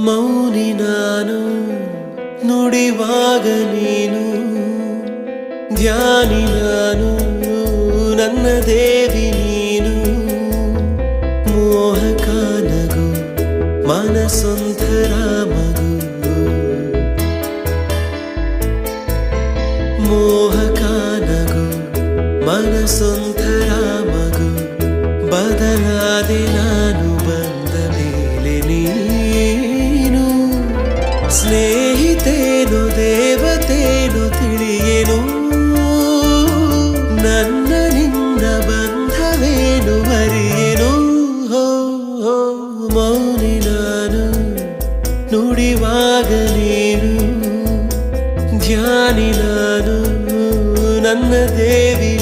ಮೌನಿ ನಾನು ನುಡಿವಾಗ ನೀನು ಧ್ಯಾನಿ ನಾನು ನನ್ನ ದೇವಿ ನೀನು ಮೋಹಕ ನಗು ಮನಸೊಂಥರ ಮಗು ಮೋಹಕ ನಗು ಮನಸೊಂಥರ ಮಗು ಬದಲಾದೆ ನಾನು ಬಂದ ಮೇಲೆ ನೀನು ಸ್ನೇಹಿತೇನು ದೇವತೇನು ತಿಳಿಯೇನು ನನ್ನ ನಿನ್ನ ಬಂಧವೇನು ಮರಿಯೇನು ಹೋ ಹೋ ಮೌನಿ ನಾನು ನುಡಿವಾಗ ನೀನು ಧ್ಯಾನಿ ನಾನು ನನ್ನ ದೇವಿ